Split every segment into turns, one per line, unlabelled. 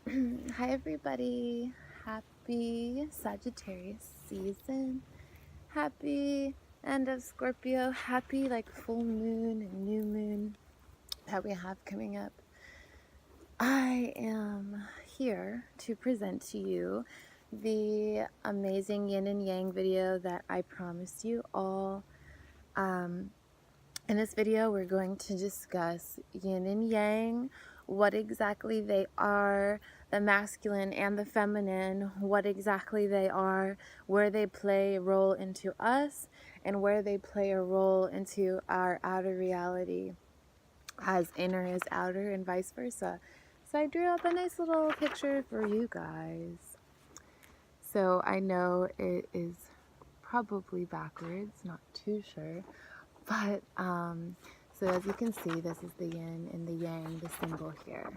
Hi everybody, happy Sagittarius season, happy end of Scorpio, happy like full moon and new moon that we have coming up. I am here to present to you the amazing Yin and Yang video that I promised you all. In this video, we're going to discuss yin and yang, what exactly they are, the masculine and the feminine, what exactly they are, where they play a role into us, and where they play a role into our outer reality, as inner is outer and vice versa. So I drew up a nice little picture for you guys. So I know it is probably backwards, not too sure. But, so as you can see, this is the yin and the yang, the symbol here.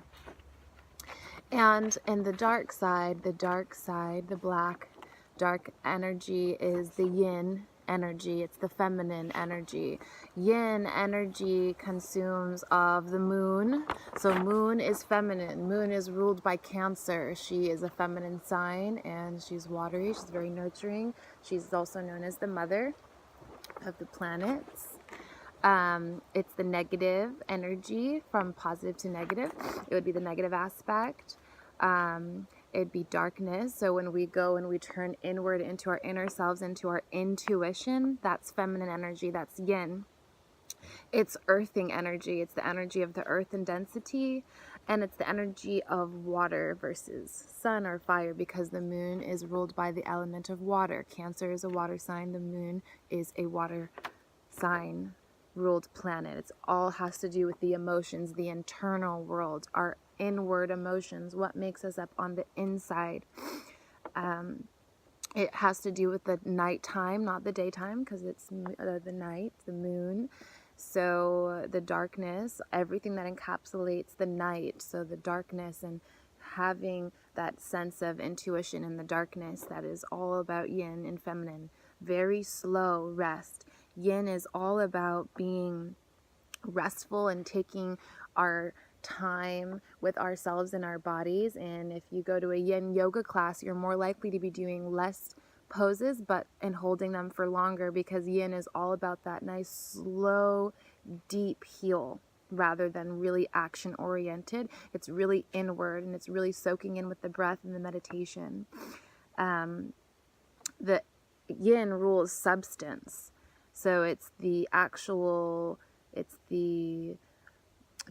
And in the dark side, the black, dark energy is the yin energy. It's the feminine energy. Yin energy consumes of the moon. So moon is feminine. Moon is ruled by Cancer. She is a feminine sign and she's watery. She's very nurturing. She's also known as the mother of the planets. It's the negative energy from positive to negative. It would be the negative aspect. It'd be darkness. So when we go and we turn inward into our inner selves, into our intuition, that's feminine energy, that's yin. It's earthing energy. It's the energy of the earth and density, and it's the energy of water versus sun or fire, because the moon is ruled by the element of water. Cancer is a water sign. The moon is a water sign ruled planet. It's all has to do with the emotions, the internal world, our inward emotions, what makes us up on the inside. It has to do with the nighttime, not the daytime, because it's the night, the moon. So the darkness, everything that encapsulates the night, so the darkness and having that sense of intuition in the darkness, that is all about yin and feminine. Very slow rest. Yin is all about being restful and taking our time with ourselves and our bodies. And if you go to a yin yoga class, you're more likely to be doing less poses and holding them for longer, because yin is all about that nice slow deep heel rather than really action oriented. It's really inward and it's really soaking in with the breath and the meditation. The yin rules substance. So it's the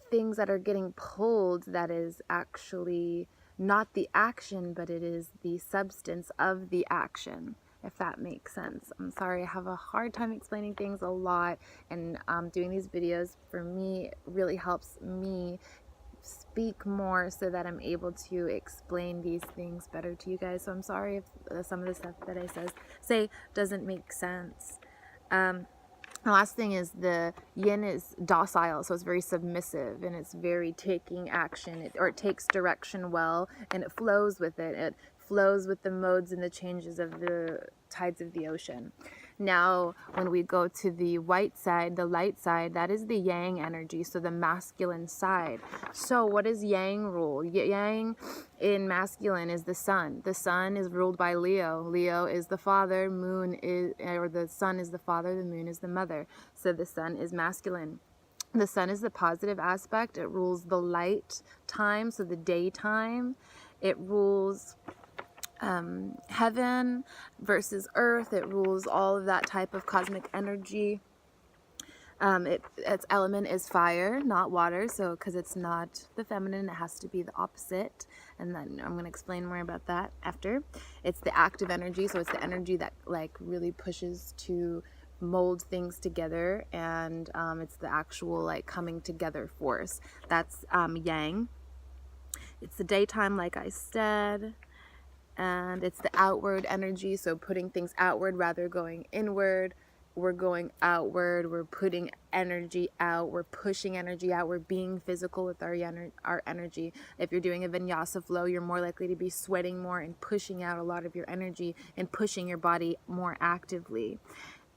things that are getting pulled that is actually not the action, but it is the substance of the action, if that makes sense. I'm sorry, I have a hard time explaining things a lot, and doing these videos for me really helps me speak more so that I'm able to explain these things better to you guys. So I'm sorry if some of the stuff that I say doesn't make sense. The last thing is the yin is docile, so it's very submissive and it's very taking action, it takes direction well, and it flows with it. It flows with the modes and the changes of the tides of the ocean. Now, when we go to the white side, the light side, that is the yang energy, so the masculine side. So what does yang rule? Yang in masculine is the sun. The sun is ruled by Leo. Leo is the father, the sun is the father, the moon is the mother. So the sun is masculine. The sun is the positive aspect. It rules the light time, so the daytime. It rules heaven versus earth. It rules all of that type of cosmic energy. Its element is fire, not water, so because it's not the feminine, it has to be the opposite, and then I'm going to explain more about that after. It's the active energy, so it's the energy that like really pushes to mold things together, and it's the actual like coming together force. That's yang. It's the daytime, like I said. And it's the outward energy, so putting things outward rather going inward. We're going outward, we're putting energy out, we're pushing energy out, we're being physical with our energy. If you're doing a vinyasa flow, you're more likely to be sweating more and pushing out a lot of your energy and pushing your body more actively.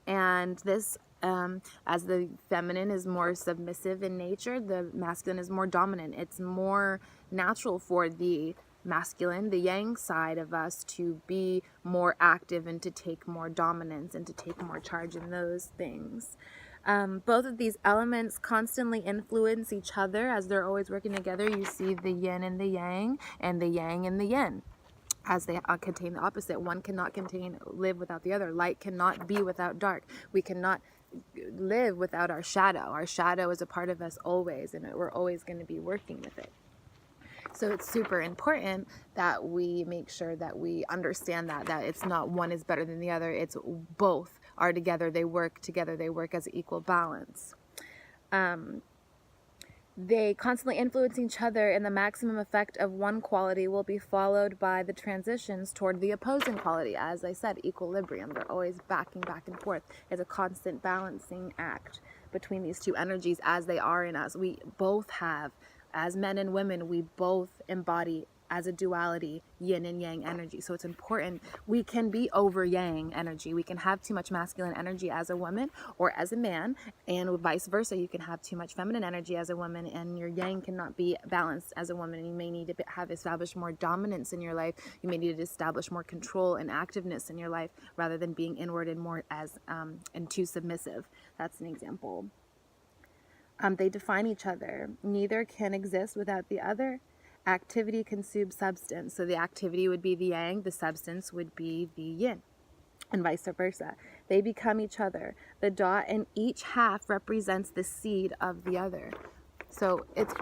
And this, as the feminine is more submissive in nature, the masculine is more dominant. It's more natural for the masculine, the yang side of us, to be more active and to take more dominance and to take more charge in those things. Both of these elements constantly influence each other as they're always working together. You see the yin and the yang and the yin as they contain the opposite. One cannot live without the other. Light cannot be without dark. We cannot live without our shadow. Our shadow is a part of us always, and we're always going to be working with it. So it's super important that we make sure that we understand that it's not one is better than the other. It's both are together. They work together. They work as equal balance. They constantly influence each other, and the maximum effect of one quality will be followed by the transitions toward the opposing quality. As I said, equilibrium. They're always backing back and forth. It's a constant balancing act between these two energies as they are in us. We both have, as men and women, we both embody as a duality, yin and yang energy. So it's important. We can be over yang energy. We can have too much masculine energy as a woman or as a man, and vice versa. You can have too much feminine energy as a woman, and your yang cannot be balanced as a woman. You may need to have established more dominance in your life. You may need to establish more control and activeness in your life rather than being inward and more as and too submissive. That's an example. They define each other. Neither can exist without the other. Activity consumes substance. So the activity would be the yang, the substance would be the yin, and vice versa. They become each other. The dot in each half represents the seed of the other. So it's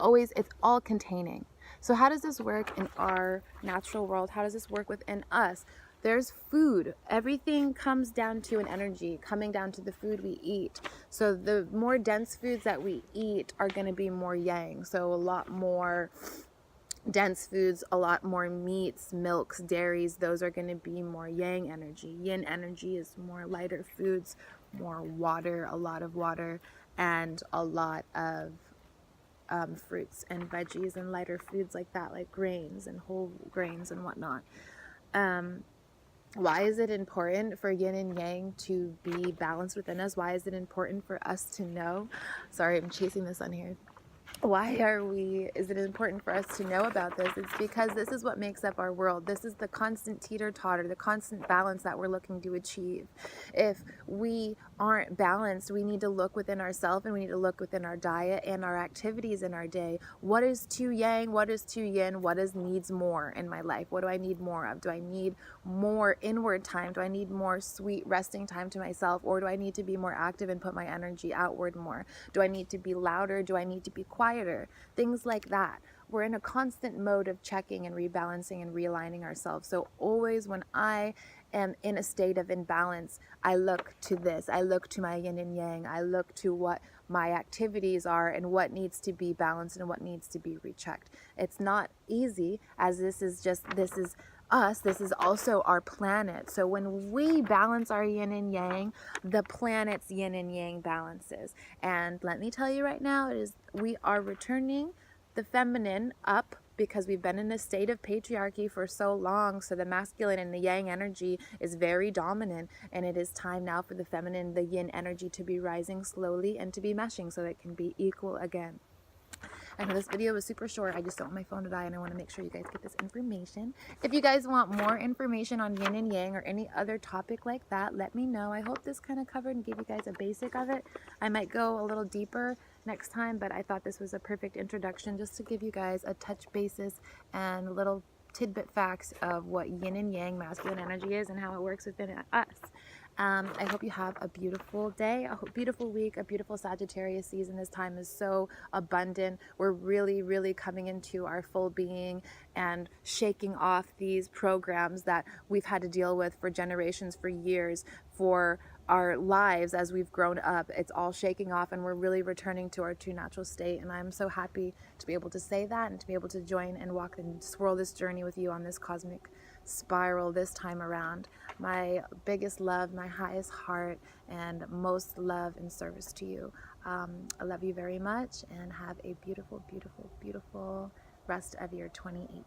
all containing. So how does this work in our natural world? How does this work within us? There's food. Everything comes down to an energy, coming down to the food we eat. So the more dense foods that we eat are going to be more yang. So a lot more dense foods, a lot more meats, milks, dairies, those are going to be more yang energy. Yin energy is more lighter foods, more water, a lot of water, and a lot of fruits and veggies and lighter foods like that, like grains and whole grains and whatnot. Why is it important for yin and yang to be balanced within us? Why is it important for us to know? Sorry, I'm chasing the sun here. Is it important for us to know about this? It's because this is what makes up our world. This is the constant teeter-totter, the constant balance that we're looking to achieve. If we aren't balanced, we need to look within ourselves, and we need to look within our diet and our activities in our day. What is too yang? What is too yin? What needs more in my life? What do I need more of? Do I need more inward time? Do I need more sweet resting time to myself? Or do I need to be more active and put my energy outward more? Do I need to be louder? Do I need to be quieter? Things like that. We're in a constant mode of checking and rebalancing and realigning ourselves. So always when I am in a state of imbalance, I look to this. I look to my yin and yang. I look to what my activities are and what needs to be balanced and what needs to be rechecked. It's not easy, as this is us. This is also our planet. So when we balance our yin and yang, the planet's yin and yang balances. And let me tell you right now, we are returning the feminine up, because we've been in a state of patriarchy for so long. So the masculine and the yang energy is very dominant, and it is time now for the feminine, the yin energy, to be rising slowly and to be meshing so it can be equal again. I know this video was super short. I just don't want my phone to die, and I want to make sure you guys get this information. If you guys want more information on yin and yang or any other topic like that, let me know. I hope this kind of covered and gave you guys a basic of it. I might go a little deeper next time, but I thought this was a perfect introduction just to give you guys a touch basis and little tidbit facts of what yin and yang masculine energy is and how it works within us. I hope you have a beautiful day, a beautiful week, a beautiful Sagittarius season. This time is so abundant. We're really, really coming into our full being and shaking off these programs that we've had to deal with for generations, for years, for our lives as we've grown up. It's all shaking off, and we're really returning to our true natural state. And I'm so happy to be able to say that and to be able to join and walk and swirl this journey with you on this cosmic spiral this time around. My biggest love, my highest heart, and most love and service to you. I love you very much, and have a beautiful, beautiful, beautiful rest of your 2018.